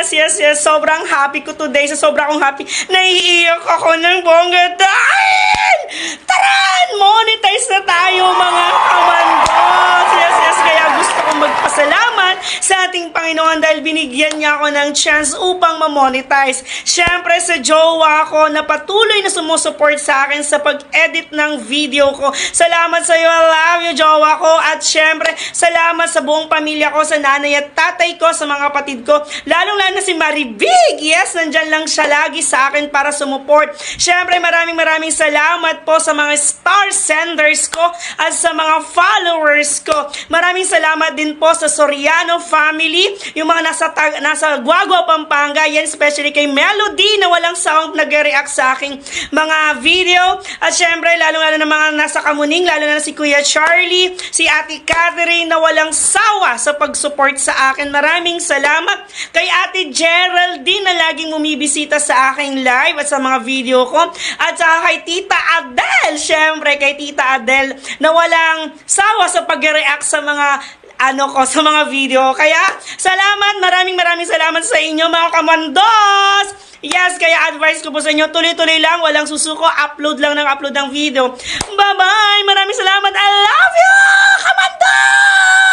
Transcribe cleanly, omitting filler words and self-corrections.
yes. Sobrang happy ko today. Sobrang akong happy. Naiiyak ako ng bongga dahil taran! Monetize na tayo mga kamandos. Yes. Kaya gusto kong magpasalamat sa ating Panginoon dahil binigyan niya ako ng chance upang ma-monetize. Siyempre sa jowa ko na patuloy na sumusuport sa akin sa pag-edit ng video ko. Salamat sa iyo. I love you, jowa ko. At siyempre, salamat sa buong pamilya ko, sa nanay at tatay ko, sa mga kapatid ko. Lalong-lalo na si Maribig. Yes, nandyan lang siya lagi sa akin para sumuport. Siyempre, maraming salamat po sa mga star senders ko at sa mga followers ko. Maraming salamat din po sa Soriano family, yung mga nasa Guagua, Pampanga. Yan, especially kay Melody na walang sound nag-react sa aking mga video. At syempre, lalong-lalo na mga nasa Kamuning, lalo na si Kuya Charlie, si Ate Catherine na walang sawa sa pag-support sa akin. Maraming salamat kay Ate Geraldine na laging bumibisita sa aking live at sa mga video ko. At saka kay Tita Adele, syempre kay Tita Adele na walang sawa sa pag-react sa mga sa mga video. Kaya, salamat, maraming salamat sa inyo mga kamandos! Yes, kaya advice ko po sa inyo, tuloy-tuloy lang, walang susuko, upload lang ng video. Bye-bye! Maraming salamat! I love you! Kamandos!